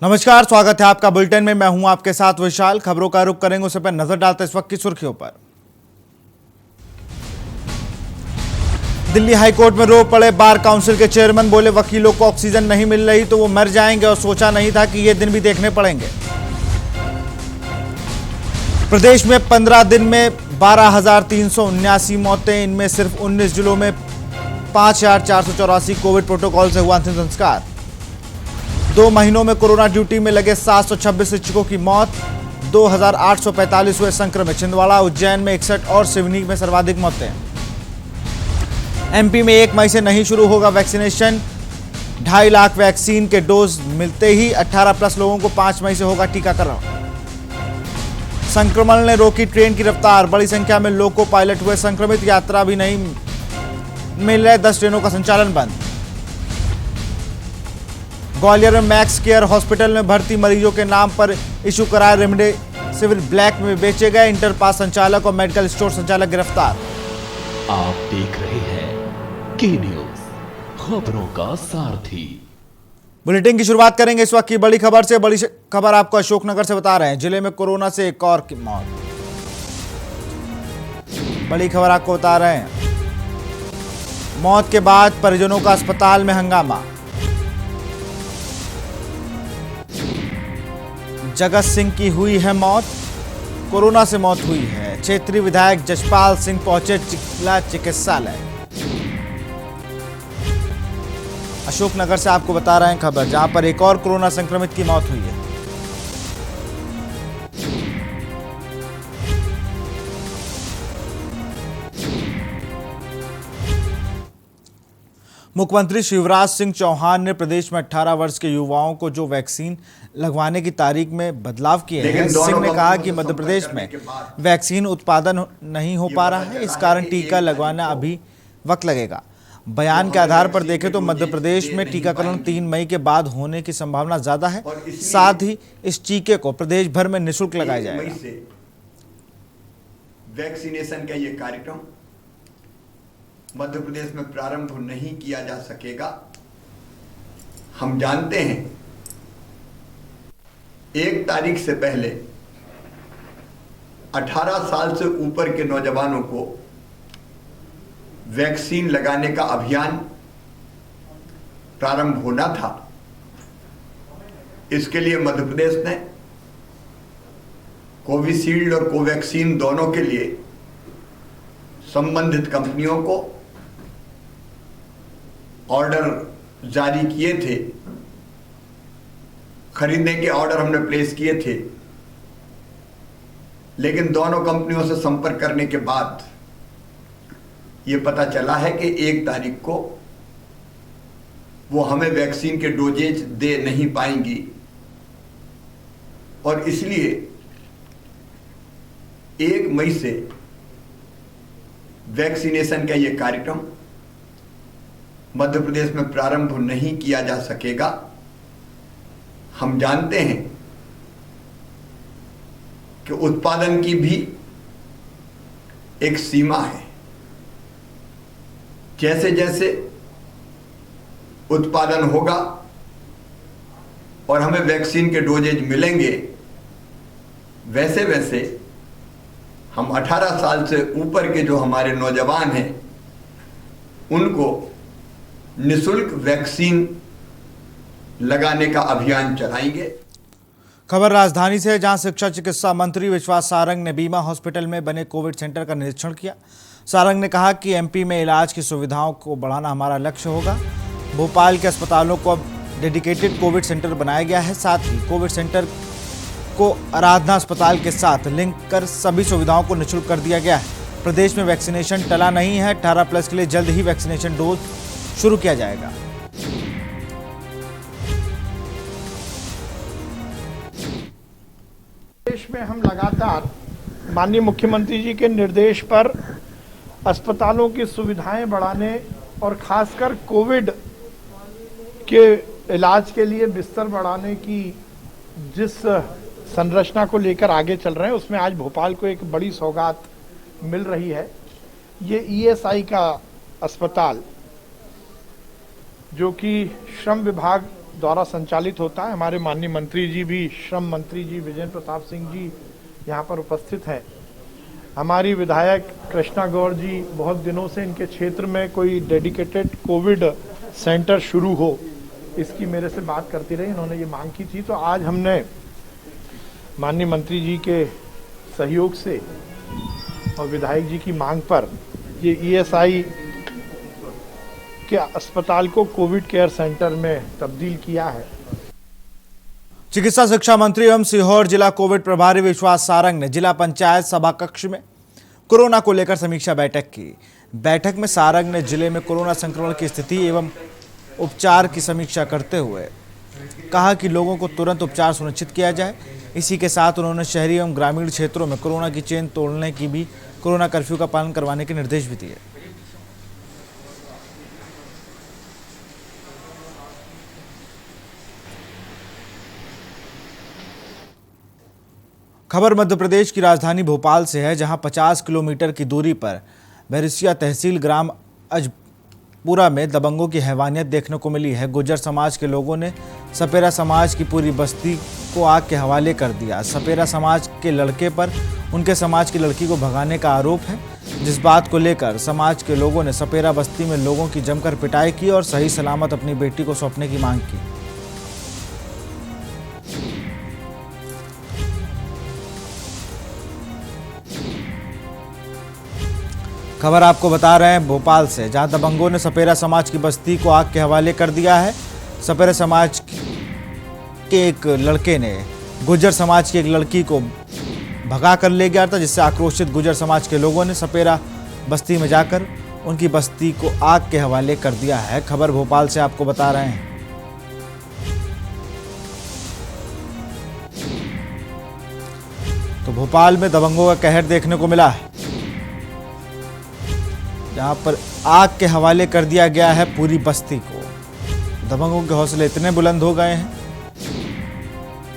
नमस्कार, स्वागत है आपका बुलेटिन में। मैं हूं आपके साथ विशाल। खबरों का रुख करेंगे, उससे पहले नजर डालते इस वक्त की सुर्खियों पर। दिल्ली हाईकोर्ट में रो पड़े बार काउंसिल के चेयरमैन, बोले वकीलों को ऑक्सीजन नहीं मिल रही तो वो मर जाएंगे और सोचा नहीं था कि ये दिन भी देखने पड़ेंगे। प्रदेश में 15 दिन में 12,379 मौतें, इनमें सिर्फ 19 जिलों में 5,484 कोविड प्रोटोकॉल से हुआ अंतिम संस्कार। 2 महीनों में कोरोना ड्यूटी में लगे 726 शिक्षकों की मौत, 2,845 हुए संक्रमित। छिंदवाड़ा, उज्जैन में 61 और सिवनी में सर्वाधिक मौतें। एमपी में 1 मई से नहीं शुरू होगा वैक्सीनेशन, 2.5 लाख वैक्सीन के डोज मिलते ही 18+ लोगों को 5 मई से होगा टीकाकरण। संक्रमण ने रोकी ट्रेन की रफ्तार, बड़ी संख्या में लोको पायलट हुए संक्रमित, यात्रा भी नहीं मिल रहे, 10 ट्रेनों का संचालन बंद। ग्वालियर में मैक्स केयर हॉस्पिटल में भर्ती मरीजों के नाम पर इशू कराए रेमडेसिविर ब्लैक में बेचे गए, इंटर पास संचालक और मेडिकल स्टोर संचालक गिरफ्तार। आप देख रहे हैं के न्यूज, खबरों का सारथी। बुलेटिन की शुरुआत करेंगे इस वक्त की बड़ी खबर से। बड़ी खबर आपको अशोकनगर से बता रहे हैं। जिले में कोरोना से एक और की मौत। बड़ी खबर आपको बता रहे हैं, मौत के बाद परिजनों का अस्पताल में हंगामा। जगत सिंह की हुई है मौत, कोरोना से मौत हुई है। क्षेत्रीय विधायक जसपाल सिंह पहुंचे जिला चिकित्सालय। अशोकनगर से आपको बता रहे हैं खबर, जहां पर एक और कोरोना संक्रमित की मौत हुई है। मुख्यमंत्री शिवराज सिंह चौहान ने प्रदेश में 18 वर्ष के युवाओं को जो वैक्सीन लगवाने की तारीख में बदलाव किए हैं। सिंह ने कहा कि मध्य प्रदेश में वैक्सीन उत्पादन नहीं हो पा रहा है, इस कारण टीका लगवाना अभी वक्त लगेगा। बयान के आधार पर देखें तो मध्य प्रदेश में टीकाकरण 3 मई के बाद होने की संभावना ज्यादा है। साथ ही इस टीके को प्रदेश भर में निःशुल्क लगाया जाएगा। वैक्सीनेशन का ये कार्यक्रम मध्य प्रदेश में प्रारंभ नहीं किया जा सकेगा। हम जानते हैं 1 तारीख से पहले 18 साल से ऊपर के नौजवानों को वैक्सीन लगाने का अभियान प्रारंभ होना था। इसके लिए मध्य प्रदेश ने कोविशील्ड और कोवैक्सीन दोनों के लिए संबंधित कंपनियों को ऑर्डर जारी किए थे, खरीदने के ऑर्डर हमने प्लेस किए थे। लेकिन दोनों कंपनियों से संपर्क करने के बाद ये पता चला है कि 1 तारीख को वो हमें वैक्सीन के डोजेज दे नहीं पाएंगी और इसलिए 1 मई से वैक्सीनेशन का ये कार्यक्रम मध्य प्रदेश में प्रारंभ नहीं किया जा सकेगा। हम जानते हैं कि उत्पादन की भी एक सीमा है। जैसे जैसे उत्पादन होगा और हमें वैक्सीन के डोजेज मिलेंगे, वैसे वैसे हम 18 साल से ऊपर के जो हमारे नौजवान हैं उनको निःशुल्क वैक्सीन लगाने का अभियान चलाएंगे। खबर राजधानी से, जहां शिक्षा चिकित्सा मंत्री विश्वास सारंग ने बीमा हॉस्पिटल में बने कोविड सेंटर का निरीक्षण किया। सारंग ने कहा कि एमपी में इलाज की सुविधाओं को बढ़ाना हमारा लक्ष्य होगा। भोपाल के अस्पतालों को अब डेडिकेटेड कोविड सेंटर बनाया गया है। साथ ही कोविड सेंटर को आराधना अस्पताल के साथ लिंक कर सभी सुविधाओं को निःशुल्क कर दिया गया है। प्रदेश में वैक्सीनेशन टला नहीं है। 18+ के लिए जल्द ही वैक्सीनेशन डोज शुरू किया जाएगा। देश में हम लगातार माननीय मुख्यमंत्री जी के निर्देश पर अस्पतालों की सुविधाएं बढ़ाने और खासकर कोविड के इलाज के लिए बिस्तर बढ़ाने की जिस संरचना को लेकर आगे चल रहे हैं, उसमें आज भोपाल को एक बड़ी सौगात मिल रही है। ये ईएसआई का अस्पताल जो कि श्रम विभाग द्वारा संचालित होता है। हमारे माननीय मंत्री जी भी, श्रम मंत्री जी विजेंद्र प्रताप सिंह जी यहाँ पर उपस्थित हैं। हमारी विधायक कृष्णा गौड़ जी बहुत दिनों से इनके क्षेत्र में कोई डेडिकेटेड कोविड सेंटर शुरू हो, इसकी मेरे से बात करती रही, इन्होंने ये मांग की थी। तो आज हमने माननीय मंत्री जी के सहयोग से और विधायक जी की मांग पर ये ईएसआई के अस्पताल को कोविड केयर सेंटर में तब्दील किया है। चिकित्सा शिक्षा मंत्री एवं सीहोर जिला कोविड प्रभारी विश्वास सारंग ने जिला पंचायत सभा कक्ष में कोरोना को लेकर समीक्षा बैठक की। बैठक में सारंग ने जिले में कोरोना संक्रमण की स्थिति एवं उपचार की समीक्षा करते हुए कहा कि लोगों को तुरंत उपचार सुनिश्चित किया जाए। इसी के साथ उन्होंने शहरी एवं ग्रामीण क्षेत्रों में कोरोना की चेन तोड़ने की भी कोरोना कर्फ्यू का पालन करवाने के निर्देश भी दिए। खबर मध्य प्रदेश की राजधानी भोपाल से है, जहां 50 किलोमीटर की दूरी पर बैरसिया तहसील ग्राम अजपुरा में दबंगों की हैवानियत देखने को मिली है। गुर्जर समाज के लोगों ने सपेरा समाज की पूरी बस्ती को आग के हवाले कर दिया। सपेरा समाज के लड़के पर उनके समाज की लड़की को भगाने का आरोप है, जिस बात को लेकर समाज के लोगों ने सपेरा बस्ती में लोगों की जमकर पिटाई की और सही सलामत अपनी बेटी को सौंपने की मांग की। खबर आपको बता रहे हैं भोपाल से, जहां दबंगों ने सपेरा समाज की बस्ती को आग के हवाले कर दिया है। सपेरा समाज के एक लड़के ने गुर्जर समाज की एक लड़की को भगा कर ले गया था, जिससे आक्रोशित गुर्जर समाज के लोगों ने सपेरा बस्ती में जाकर उनकी बस्ती को आग के हवाले कर दिया है। खबर भोपाल से आपको बता रहे हैं। तो भोपाल में दबंगों का कहर देखने को मिला है, जहां पर आग के हवाले कर दिया गया है पूरी बस्ती को। दबंगों के हौसले इतने बुलंद हो गए हैं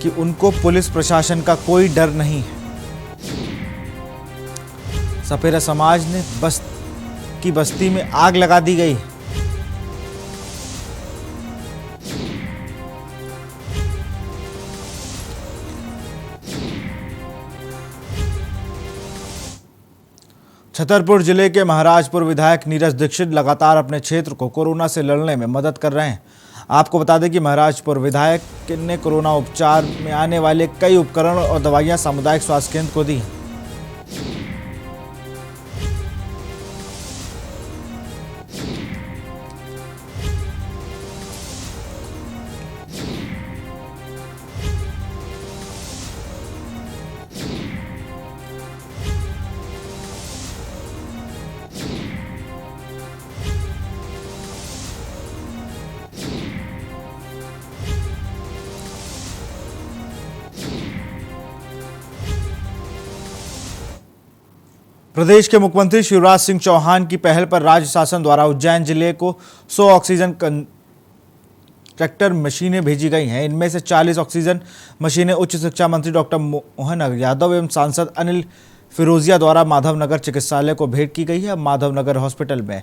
कि उनको पुलिस प्रशासन का कोई डर नहीं है। सपेरा समाज ने बस्ती में आग लगा दी गई। छतरपुर जिले के महाराजपुर विधायक नीरज दीक्षित लगातार अपने क्षेत्र को कोरोना से लड़ने में मदद कर रहे हैं। आपको बता दें कि महाराजपुर विधायक ने कोरोना उपचार में आने वाले कई उपकरण और दवाइयां सामुदायिक स्वास्थ्य केंद्र को दी हैं। प्रदेश के मुख्यमंत्री शिवराज सिंह चौहान की पहल पर राज्य शासन द्वारा उज्जैन जिले को 100 ऑक्सीजन कंट्रैक्टर मशीनें भेजी गई हैं। इनमें से 40 ऑक्सीजन मशीनें उच्च शिक्षा मंत्री डॉक्टर मोहन यादव एवं सांसद अनिल फिरोजिया द्वारा माधवनगर चिकित्सालय को भेंट की गई है। माधवनगर हॉस्पिटल में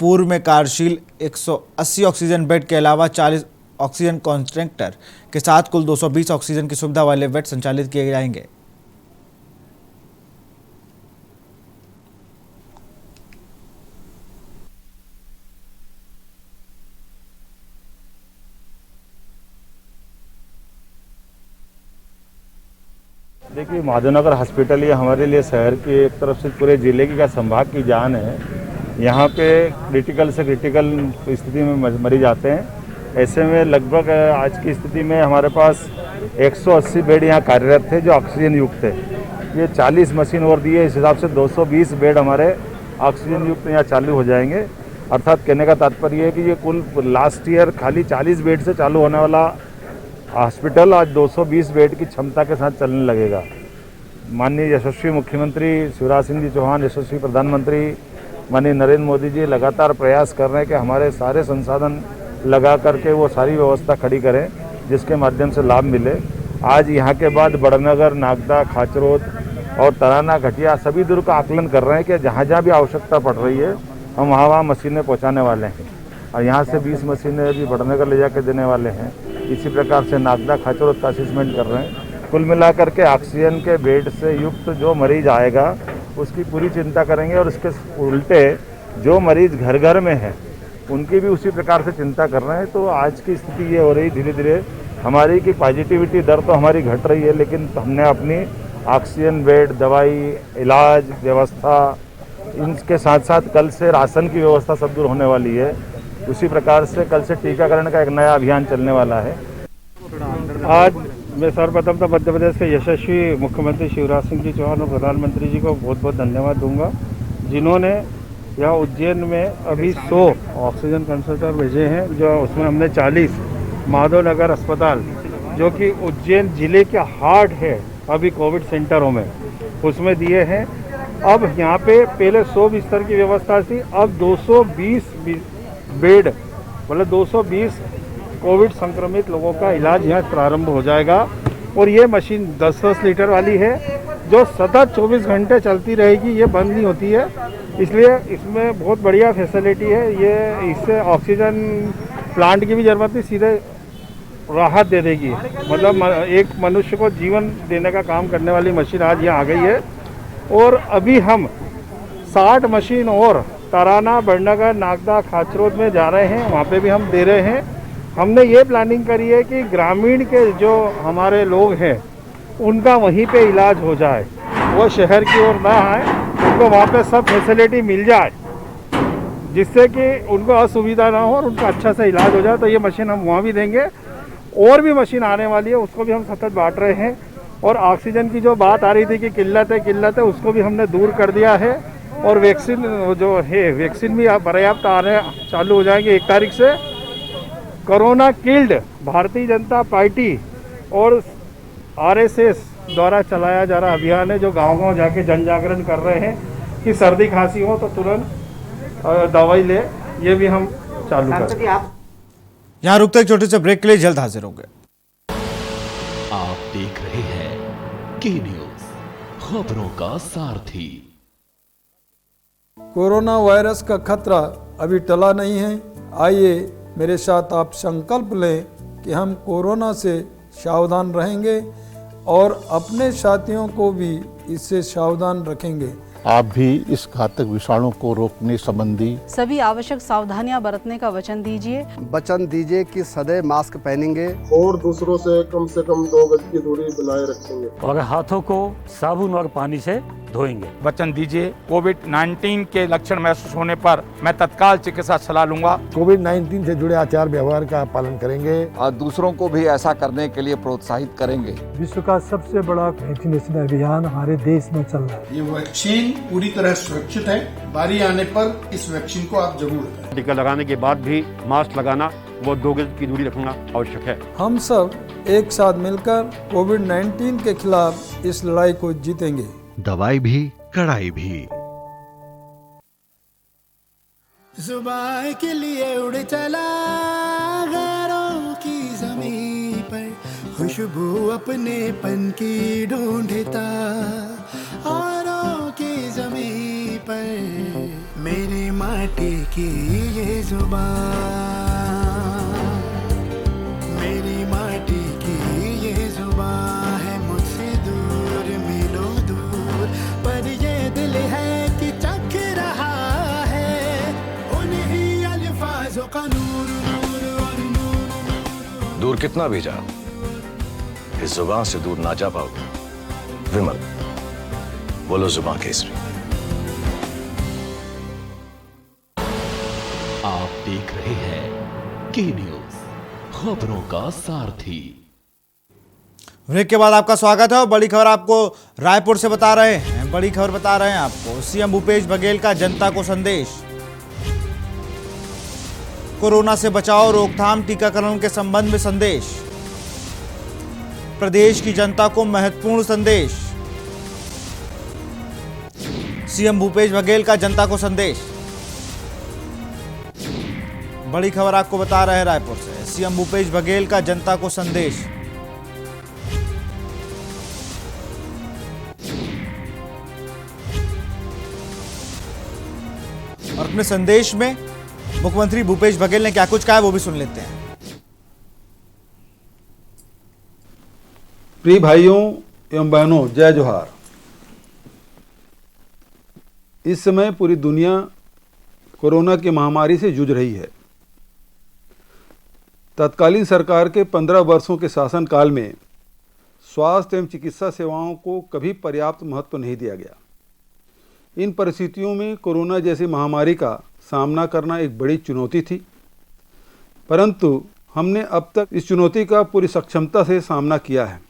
पूर्व में कार्यशील 180 ऑक्सीजन बेड के अलावा 40 ऑक्सीजन कॉन्ट्रैक्टर के साथ कुल 220 ऑक्सीजन की सुविधा वाले बेड संचालित किए जाएंगे। देखिए, माधवनगर हॉस्पिटल ये हमारे लिए शहर की एक तरफ से पूरे जिले की का संभाग की जान है। यहाँ पे क्रिटिकल से क्रिटिकल स्थिति में मरीज आते हैं। ऐसे में लगभग आज की स्थिति में हमारे पास 180 बेड यहाँ कार्यरत थे जो ऑक्सीजन युक्त थे। ये 40 मशीन और दी है, इस हिसाब से 220 बेड हमारे ऑक्सीजन युक्त यहाँ चालू हो जाएंगे। अर्थात कहने का तात्पर्य है कि ये कुल लास्ट ईयर खाली 40 बेड से चालू होने वाला हॉस्पिटल आज 220 बेड की क्षमता के साथ चलने लगेगा। माननीय यशस्वी मुख्यमंत्री शिवराज सिंह जी चौहान, यशस्वी प्रधानमंत्री माननीय नरेंद्र मोदी जी लगातार प्रयास कर रहे हैं कि हमारे सारे संसाधन लगा करके वो सारी व्यवस्था खड़ी करें जिसके माध्यम से लाभ मिले। आज यहाँ के बाद बड़नगर, नागदा, खाचरोद और तराना, घटिया सभी दूर का आकलन कर रहे हैं कि जहाँ जहाँ भी आवश्यकता पड़ रही है हम वहाँ मशीनें पहुँचाने वाले हैं। और यहाँ से 20 मशीनें अभी बढ़ने ले जाके देने वाले हैं। इसी प्रकार से नागदा खाचड़ का असेसमेंट कर रहे हैं। कुल मिलाकर के ऑक्सीजन के बेड से युक्त जो मरीज आएगा उसकी पूरी चिंता करेंगे, और उसके उल्टे जो मरीज घर घर में है उनकी भी उसी प्रकार से चिंता कर रहे हैं। तो आज की स्थिति ये हो रही धीरे धीरे हमारी की पॉजिटिविटी दर तो हमारी घट रही है, लेकिन हमने अपनी ऑक्सीजन बेड, दवाई, इलाज व्यवस्था, इनके साथ साथ कल से राशन की व्यवस्था सब दूर होने वाली है। उसी प्रकार से कल से टीकाकरण का एक नया अभियान चलने वाला है। आज मैं सर्वप्रथम तो मध्य प्रदेश के यशस्वी मुख्यमंत्री शिवराज सिंह जी चौहान और प्रधानमंत्री जी को बहुत बहुत धन्यवाद दूंगा, जिन्होंने यहाँ उज्जैन में अभी 100 ऑक्सीजन कंसंट्रेटर भेजे हैं, जो उसमें हमने 40 माधवनगर अस्पताल जो कि उज्जैन जिले के हार्ट है अभी कोविड सेंटरों में, उसमें दिए हैं। अब यहाँ पे पहले 100 बिस्तर की व्यवस्था थी, अब 220 बेड मतलब 220 कोविड संक्रमित लोगों का इलाज यहाँ प्रारंभ हो जाएगा। और ये मशीन 10-10 लीटर वाली है जो सतत 24 घंटे चलती रहेगी, ये बंद नहीं होती है, इसलिए इसमें बहुत बढ़िया फैसिलिटी है। ये इससे ऑक्सीजन प्लांट की भी ज़रूरत नहीं, सीधे राहत दे देगी, मतलब एक मनुष्य को जीवन देने का काम करने वाली मशीन आज यहाँ आ गई है। और अभी हम 60 मशीन और तराना, बड़नगर, नागदा, खाचरोद में जा रहे हैं, वहाँ पे भी हम दे रहे हैं। हमने ये प्लानिंग करी है कि ग्रामीण के जो हमारे लोग हैं उनका वहीं पे इलाज हो जाए, वो शहर की ओर ना आए, उनको वहाँ पे सब फैसिलिटी मिल जाए, जिससे कि उनको असुविधा ना हो और उनका अच्छा से इलाज हो जाए। तो ये मशीन हम वहाँ भी देंगे। और भी मशीन आने वाली है, उसको भी हम सतत बांट रहे हैं। और ऑक्सीजन की जो बात आ रही थी कि किल्लत है, उसको भी हमने दूर कर दिया है। और वैक्सीन जो है, वैक्सीन भी पर्याप्त आने चालू हो जाएंगे 1 तारीख से। Corona killed Bharatiya Janata party और RSS द्वारा चलाया जा रहा अभियान है, जो गांव-गांव जाके जन जागरण कर रहे हैं कि सर्दी खांसी हो तो तुरंत दवाई ले, ये भी हम चालू कर। यहाँ रुकते एक छोटे से ब्रेक के लिए, जल्द हाजिर होंगे। आप देख रहे हैं के न्यूज, खबरों का सारथी। कोरोना वायरस का खतरा अभी टला नहीं है। आइए मेरे साथ आप संकल्प लें कि हम कोरोना से सावधान रहेंगे और अपने साथियों को भी इससे सावधान रखेंगे। आप भी इस घातक विषाणु को रोकने संबंधी सभी आवश्यक सावधानियां बरतने का वचन दीजिए। वचन दीजिए कि सदैव मास्क पहनेंगे और दूसरों से कम 2 गज की दूरी बनाए रखेंगे और हाथों को साबुन और पानी से धोएंगे। वचन दीजिए कोविड-19 के लक्षण महसूस होने पर मैं तत्काल चिकित्सा सलाह लूंगा। कोविड-19 से जुड़े आचार व्यवहार का पालन करेंगे और दूसरों को भी ऐसा करने के लिए प्रोत्साहित करेंगे। विश्व का सबसे बड़ा वैक्सीनेशन अभियान हमारे देश में चल रहा है। ये वैक्सीन पूरी तरह सुरक्षित है। बारी आने पर इस वैक्सीन को आप जरूर लगाएं। टीका लगाने के बाद भी मास्क लगाना, वो 2 गज की दूरी रखना आवश्यक है। हम सब एक साथ मिलकर कोविड-19 के खिलाफ इस लड़ाई को जीतेंगे। दवाई भी, कड़ाई भी। जुबान के लिए उड़ चला गैरों की ज़मीं पर, खुशबू अपने पन की ढूंढता औरों की ज़मीं पर, मेरी माटी की ये जुबान, मेरी माटी की ये जुबान है मुझसे दूर मीलों दूर, पर ये दिल है कि चख रहा है उन्हीं अल्फाजों का नूर नूर और नूर। दूर कितना भी जा, इस जुबान से दूर ना जा पाओगे। विमल, बोलो जुबान केसरी। आप देख रहे हैं के न्यूज, खबरों का सारथी। ब्रेक के बाद आपका स्वागत है और बड़ी खबर आपको रायपुर से बता रहे हैं। बड़ी खबर बता रहे हैं आपको, सीएम भूपेश बघेल का जनता को संदेश। कोरोना से बचाव, रोकथाम, टीकाकरण के संबंध में संदेश। प्रदेश की जनता को महत्वपूर्ण संदेश। सीएम भूपेश बघेल का जनता को संदेश। बड़ी खबर आपको बता रहे हैं रायपुर से, सीएम भूपेश बघेल का जनता को संदेश। और अपने संदेश में मुख्यमंत्री भूपेश बघेल ने क्या कुछ कहा है वो भी सुन लेते हैं। प्रिय भाइयों एवं बहनों, जय जोहार। इस समय पूरी दुनिया कोरोना की महामारी से जूझ रही है। तत्कालीन सरकार के 15 वर्षों के शासनकाल में स्वास्थ्य एवं चिकित्सा सेवाओं को कभी पर्याप्त महत्व नहीं दिया गया। इन परिस्थितियों में कोरोना जैसी महामारी का सामना करना एक बड़ी चुनौती थी, परंतु हमने अब तक इस चुनौती का पूरी सक्षमता से सामना किया है।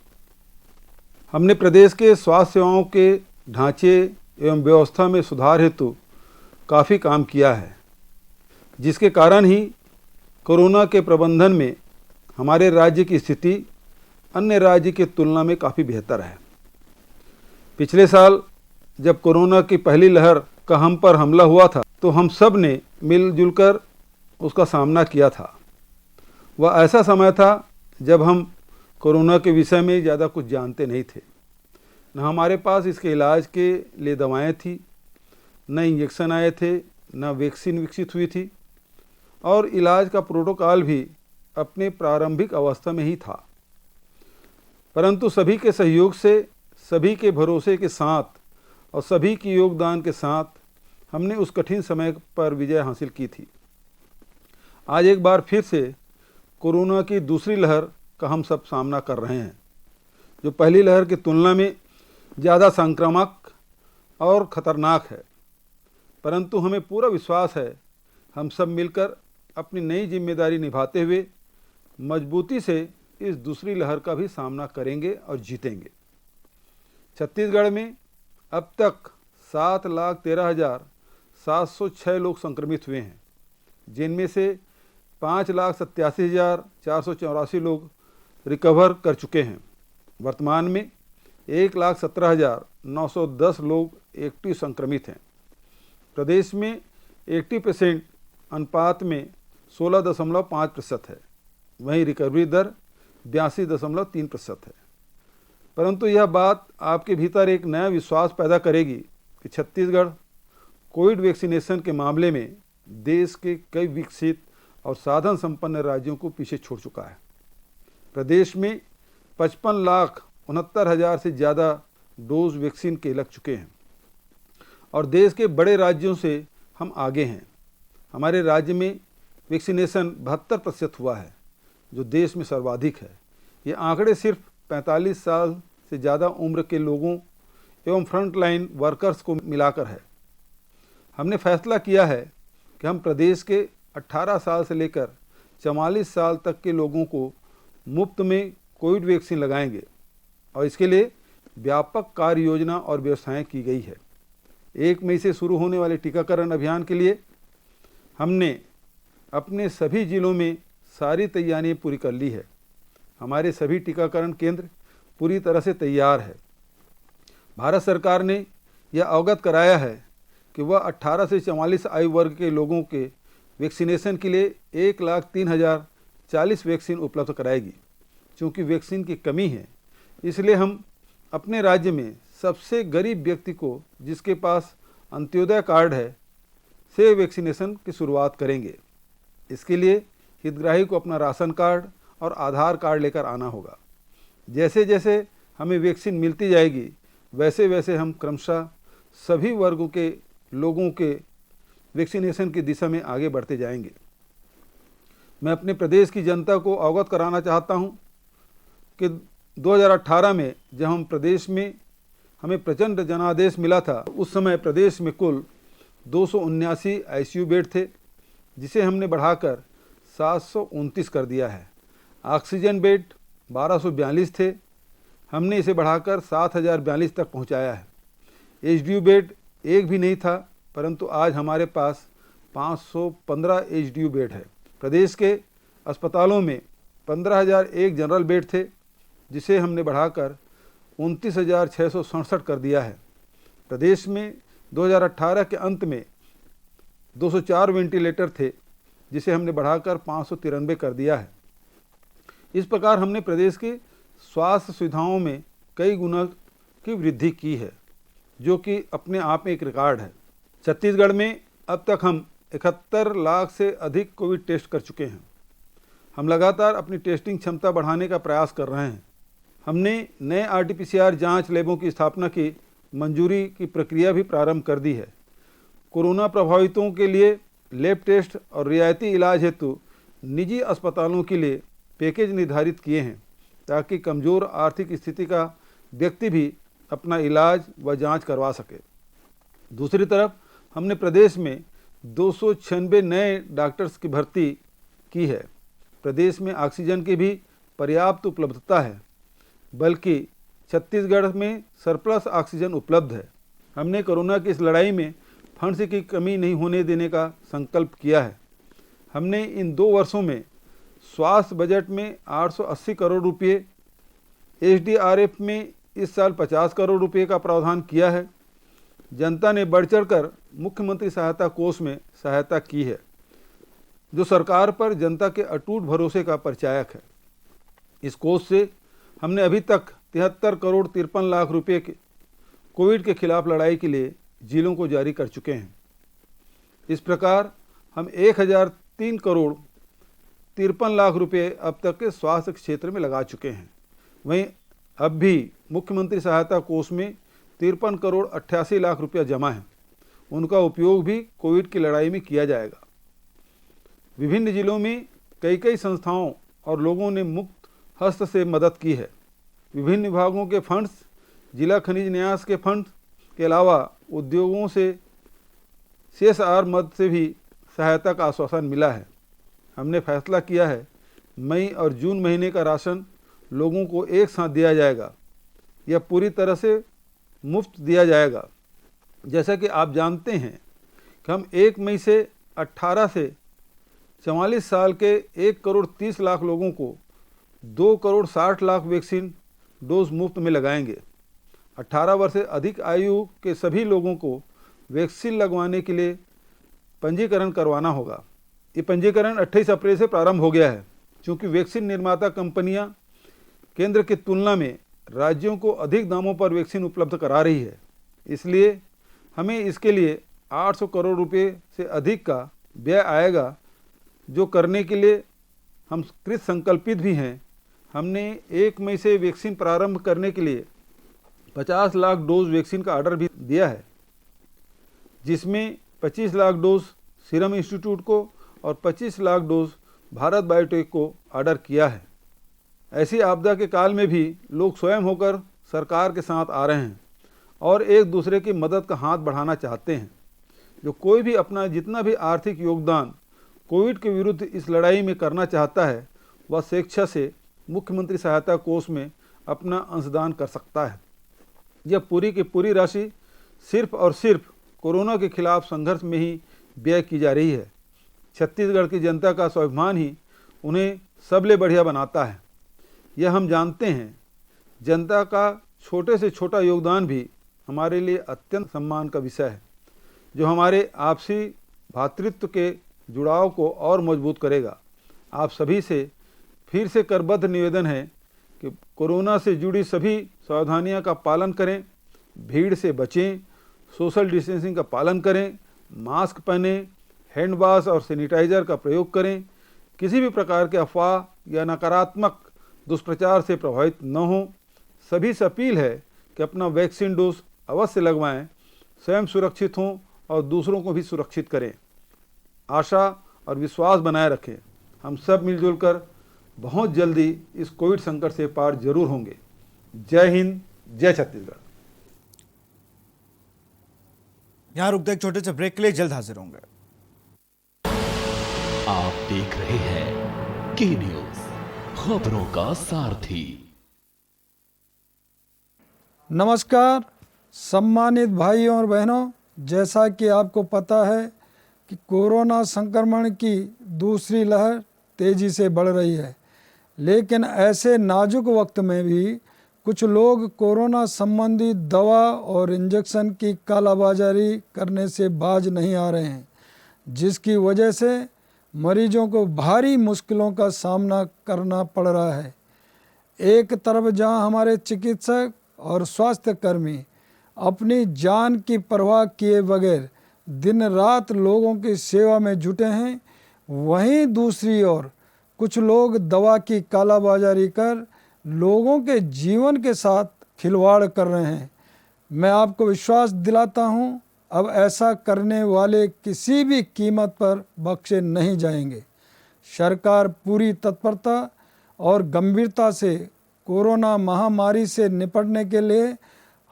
हमने प्रदेश के स्वास्थ्य सेवाओं के ढांचे एवं व्यवस्था में सुधार हेतु काफ़ी काम किया है, जिसके कारण ही कोरोना के प्रबंधन में हमारे राज्य की स्थिति अन्य राज्य की तुलना में काफ़ी बेहतर है। पिछले साल जब कोरोना की पहली लहर का हम पर हमला हुआ था तो हम सब ने मिलजुल कर उसका सामना किया था। वह ऐसा समय था जब हम कोरोना के विषय में ज़्यादा कुछ जानते नहीं थे, न हमारे पास इसके इलाज के लिए दवाएं थी, न इंजेक्शन आए थे, न वैक्सीन विकसित हुई थी और इलाज का प्रोटोकॉल भी अपने प्रारंभिक अवस्था में ही था। परंतु सभी के सहयोग से, सभी के भरोसे के साथ और सभी के योगदान के साथ हमने उस कठिन समय पर विजय हासिल की थी। आज एक बार फिर से कोरोना की दूसरी लहर का हम सब सामना कर रहे हैं, जो पहली लहर की तुलना में ज़्यादा संक्रामक और ख़तरनाक है। परंतु हमें पूरा विश्वास है हम सब मिलकर अपनी नई जिम्मेदारी निभाते हुए मजबूती से इस दूसरी लहर का भी सामना करेंगे और जीतेंगे। छत्तीसगढ़ में अब तक 7,13,706 लोग संक्रमित हुए हैं, जिनमें से 5,87,484 लोग रिकवर कर चुके हैं। वर्तमान में 1,17,910 लोग एक्टिव संक्रमित हैं। प्रदेश में 80% अनुपात में 16.5% है, वहीं रिकवरी दर 82.3% है। परंतु यह बात आपके भीतर एक नया विश्वास पैदा करेगी कि छत्तीसगढ़ कोविड वैक्सीनेशन के मामले में देश के कई विकसित और साधन संपन्न राज्यों को पीछे छोड़ चुका है। प्रदेश में 55,69,000 से ज़्यादा डोज वैक्सीन के लग चुके हैं और देश के बड़े राज्यों से हम आगे हैं। हमारे राज्य में वैक्सीनेशन 72% हुआ है, जो देश में सर्वाधिक है। ये आंकड़े सिर्फ 45 साल से ज़्यादा उम्र के लोगों एवं फ्रंटलाइन वर्कर्स को मिलाकर है। हमने फैसला किया है कि हम प्रदेश के 18 साल से लेकर 44 साल तक के लोगों को मुफ्त में कोविड वैक्सीन लगाएंगे और इसके लिए व्यापक कार्य योजना और व्यवस्थाएं की गई है। 1 मई से शुरू होने वाले टीकाकरण अभियान के लिए हमने अपने सभी जिलों में सारी तैयारियां पूरी कर ली है। हमारे सभी टीकाकरण केंद्र पूरी तरह से तैयार है। भारत सरकार ने यह अवगत कराया है कि वह 18 से 44 आयु वर्ग के लोगों के वैक्सीनेशन के लिए 1,03,040 वैक्सीन उपलब्ध कराएगी। चूँकि वैक्सीन की कमी है, इसलिए हम अपने राज्य में सबसे गरीब व्यक्ति को, जिसके पास अंत्योदय कार्ड है, से वैक्सीनेशन की शुरुआत करेंगे। इसके लिए हितग्राही को अपना राशन कार्ड और आधार कार्ड लेकर आना होगा। जैसे जैसे हमें वैक्सीन मिलती जाएगी, वैसे वैसे हम क्रमशः सभी वर्गों के लोगों के वैक्सीनेशन की दिशा में आगे बढ़ते जाएंगे। मैं अपने प्रदेश की जनता को अवगत कराना चाहता हूं कि 2018 में जब हम प्रदेश में हमें प्रचंड जनादेश मिला था, उस समय प्रदेश में कुल 279 ICU बेड थे, जिसे हमने बढ़ाकर 729 कर दिया है। ऑक्सीजन बेड 1242 थे, हमने इसे बढ़ाकर 7,042 तक पहुंचाया है। HDU बेड एक भी नहीं था, परंतु आज हमारे पास 515 HDU बेड है। प्रदेश के अस्पतालों में 15,001 जनरल बेड थे, जिसे हमने बढ़ाकर 29,667 कर दिया है। प्रदेश में 2018 के अंत में 204 वेंटिलेटर थे, जिसे हमने बढ़ाकर 593 कर दिया है। इस प्रकार हमने प्रदेश की स्वास्थ्य सुविधाओं में कई गुना की वृद्धि की है, जो कि अपने आप में एक रिकॉर्ड है। छत्तीसगढ़ में अब तक हम 71 लाख से अधिक कोविड टेस्ट कर चुके हैं। हम लगातार अपनी टेस्टिंग क्षमता बढ़ाने का प्रयास कर रहे हैं। हमने नए RT-PCR जांच लैबों की स्थापना की मंजूरी की प्रक्रिया भी प्रारंभ कर दी है। कोरोना प्रभावितों के लिए लैब टेस्ट और रियायती इलाज हेतु निजी अस्पतालों के लिए पैकेज निर्धारित किए हैं ताकि कमज़ोर आर्थिक स्थिति का व्यक्ति भी अपना इलाज व जांच करवा सके। दूसरी तरफ हमने प्रदेश में 296 नए डॉक्टर्स की भर्ती की है। प्रदेश में ऑक्सीजन की भी पर्याप्त उपलब्धता है, बल्कि छत्तीसगढ़ में सरप्लस ऑक्सीजन उपलब्ध है। हमने कोरोना की इस लड़ाई में फंड्स की कमी नहीं होने देने का संकल्प किया है। हमने इन 2 वर्षों में स्वास्थ्य बजट में 880 करोड़ रुपये, SDRF में इस साल 50 करोड़ रुपये का प्रावधान किया है। जनता ने बढ़ चढ़कर मुख्यमंत्री सहायता कोष में सहायता की है, जो सरकार पर जनता के अटूट भरोसे का परिचायक है। इस कोष से हमने अभी तक 73 करोड़ 53 लाख रुपये के कोविड के खिलाफ लड़ाई के लिए जिलों को जारी कर चुके हैं। इस प्रकार हम 1003 करोड़ 53 लाख रुपये अब तक के स्वास्थ्य क्षेत्र में लगा चुके हैं। वहीं अब भी मुख्यमंत्री सहायता कोष में 53 करोड़ 88 लाख रुपया जमा है। उनका उपयोग भी कोविड की लड़ाई में किया जाएगा। विभिन्न जिलों में कई संस्थाओं और लोगों ने मुक्त हस्त से मदद की है। विभिन्न विभागों के फंड्स, जिला खनिज न्यास के फंड के अलावा उद्योगों से CSR मद से भी सहायता का आश्वासन मिला है। हमने फैसला किया है मई और जून महीने का राशन लोगों को एक साथ दिया जाएगा। यह पूरी तरह से मुफ्त दिया जाएगा। जैसा कि आप जानते हैं कि हम 1 मई से 18 से 44 साल के 1 करोड़ 30 लाख लोगों को 2 करोड़ 60 लाख वैक्सीन डोज मुफ्त में लगाएंगे। 18 वर्ष से अधिक आयु के सभी लोगों को वैक्सीन लगवाने के लिए पंजीकरण करवाना होगा। ये पंजीकरण 28 अप्रैल से प्रारंभ हो गया है। चूँकि वैक्सीन निर्माता कंपनियां केंद्र की तुलना में राज्यों को अधिक दामों पर वैक्सीन उपलब्ध करा रही है, इसलिए हमें इसके लिए 800 करोड़ रुपये से अधिक का व्यय आएगा, जो करने के लिए हम कृत संकल्पित भी हैं। हमने 1 मई से वैक्सीन प्रारंभ करने के लिए 50 लाख डोज वैक्सीन का ऑर्डर भी दिया है, जिसमें 25 लाख डोज सीरम इंस्टीट्यूट को और 25 लाख डोज भारत बायोटेक को ऑर्डर किया है। ऐसी आपदा के काल में भी लोग स्वयं होकर सरकार के साथ आ रहे हैं और एक दूसरे की मदद का हाथ बढ़ाना चाहते हैं। जो कोई भी अपना जितना भी आर्थिक योगदान कोविड के विरुद्ध इस लड़ाई में करना चाहता है, वह स्वेच्छा से मुख्यमंत्री सहायता कोष में अपना अंशदान कर सकता है। यह पूरी की पूरी राशि सिर्फ और सिर्फ कोरोना के खिलाफ संघर्ष में ही व्यय की जा रही है। छत्तीसगढ़ की जनता का स्वाभिमान ही उन्हें सबले बढ़िया बनाता है। यह हम जानते हैं। जनता का छोटे से छोटा योगदान भी हमारे लिए अत्यंत सम्मान का विषय है, जो हमारे आपसी भातृत्व के जुड़ाव को और मजबूत करेगा। आप सभी से फिर से करबद्ध निवेदन है कि कोरोना से जुड़ी सभी सावधानियां का पालन करें, भीड़ से बचें, सोशल डिस्टेंसिंग का पालन करें, मास्क पहनें, हैंड वॉश और सैनिटाइजर का प्रयोग करें। किसी भी प्रकार के अफवाह या नकारात्मक दुष्प्रचार से प्रभावित न हों। सभी से अपील है कि अपना वैक्सीन डोज अवश्य लगवाएं, स्वयं सुरक्षित हों और दूसरों को भी सुरक्षित करें। आशा और विश्वास बनाए रखें। हम सब मिलजुल कर बहुत जल्दी इस कोविड संकट से पार जरूर होंगे। जय हिंद, जय छत्तीसगढ़। यहाँ रुकते एक छोटे से ब्रेक के लिए, जल्द हाजिर होंगे। आप देख रहे हैं के न्यूज, खबरों का सारथी। नमस्कार सम्मानित भाइयों और बहनों, जैसा कि आपको पता है कि कोरोना संक्रमण की दूसरी लहर तेजी से बढ़ रही है, लेकिन ऐसे नाजुक वक्त में भी कुछ लोग कोरोना संबंधी दवा और इंजेक्शन की कालाबाजारी करने से बाज नहीं आ रहे हैं, जिसकी वजह से मरीजों को भारी मुश्किलों का सामना करना पड़ रहा है। एक तरफ जहां हमारे चिकित्सक और स्वास्थ्य कर्मी अपनी जान की परवाह किए बगैर दिन रात लोगों की सेवा में जुटे हैं, वहीं दूसरी ओर कुछ लोग दवा की कालाबाजारी कर लोगों के जीवन के साथ खिलवाड़ कर रहे हैं। मैं आपको विश्वास दिलाता हूं, अब ऐसा करने वाले किसी भी कीमत पर बख्शे नहीं जाएंगे। सरकार पूरी तत्परता और गंभीरता से कोरोना महामारी से निपटने के लिए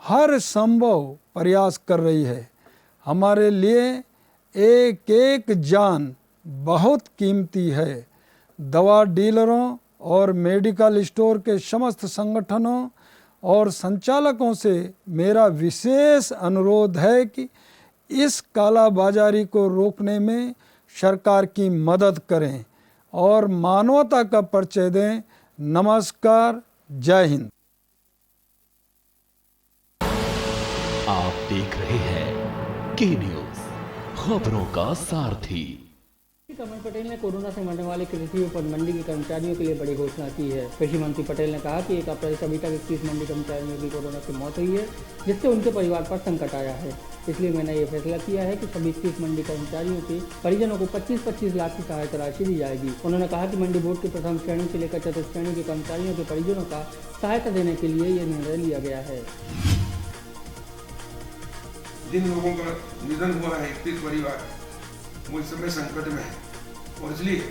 हर संभव प्रयास कर रही है। हमारे लिए एक एक जान बहुत कीमती है। दवा डीलरों और मेडिकल स्टोर के समस्त संगठनों और संचालकों से मेरा विशेष अनुरोध है कि इस कालाबाजारी को रोकने में सरकार की मदद करें और मानवता का परिचय दें। नमस्कार, जय हिंद। आप देख रहे हैं के न्यूज, खबरों का सारथी। कमल पटेल ने कोरोना से मरने वाले कृषि उपज मंडी के कर्मचारियों के लिए बड़ी घोषणा की है। कृषि मंत्री पटेल ने कहा कि 1 अप्रैल से अभी तक 21 मंडी कर्मचारियों की कोरोना से मौत हुई है, जिससे उनके परिवार पर संकट आया है। इसलिए मैंने ये फैसला किया है कि सभी 21 मंडी कर्मचारियों के परिजनों को 25-25 लाख की सहायता राशि दी जाएगी। उन्होंने कहा कि मंडी बोर्ड के प्रथम श्रेणी से लेकर चतुर्थ श्रेणी के कर्मचारियों के परिजनों का सहायता देने के लिए ये निर्णय लिया गया है। जिन लोगों का निधन हुआ है 31 परिवार, वो इस समय संकट में है और इसलिए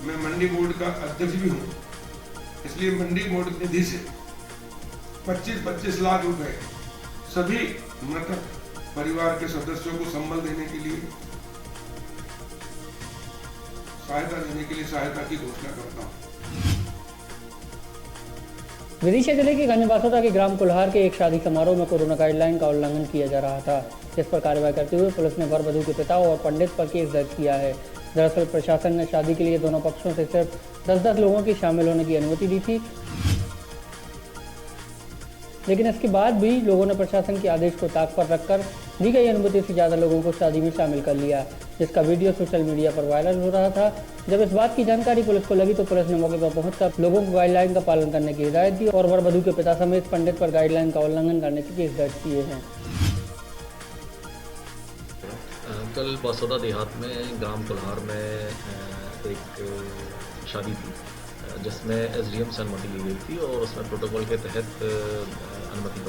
मैं मंडी बोर्ड का अध्यक्ष भी हूँ। इसलिए मंडी बोर्ड निधि से 25-25 लाख रुपए सभी मृतक परिवार के सदस्यों को संबल देने के लिए, सहायता देने के लिए सहायता की घोषणा करता हूँ। विदिशा जिले के गंजबासोदा के ग्राम कुल्हार के एक शादी समारोह में कोरोना गाइडलाइन का उल्लंघन किया जा रहा था, जिस पर कार्रवाई करते हुए पुलिस ने वर वधू के पिता और पंडित पर केस दर्ज किया है। दरअसल प्रशासन ने शादी के लिए दोनों पक्षों से सिर्फ 10-10 लोगों की शामिल होने की अनुमति दी थी, लेकिन इसके बाद भी लोगों ने प्रशासन के आदेश को ताक पर रखकर दी गई अनुमति से ज़्यादा लोगों को शादी में शामिल कर लिया, जिसका वीडियो सोशल मीडिया पर वायरल हो रहा था। जब इस बात की जानकारी पुलिस को लगी तो पुलिस ने मौके पर पहुंचकर लोगों को गाइडलाइन का पालन करने की हिदायत दी और वर वधू के पिता समेत पंडित पर गाइडलाइन का उल्लंघन करने के केस दर्ज किए हैं। कल बासोदा देहात में ग्राम कुल्हार में एक शादी थी, जिसमें SDM से अनुमति ली गई थी और उसमें प्रोटोकॉल के तहत अनुमति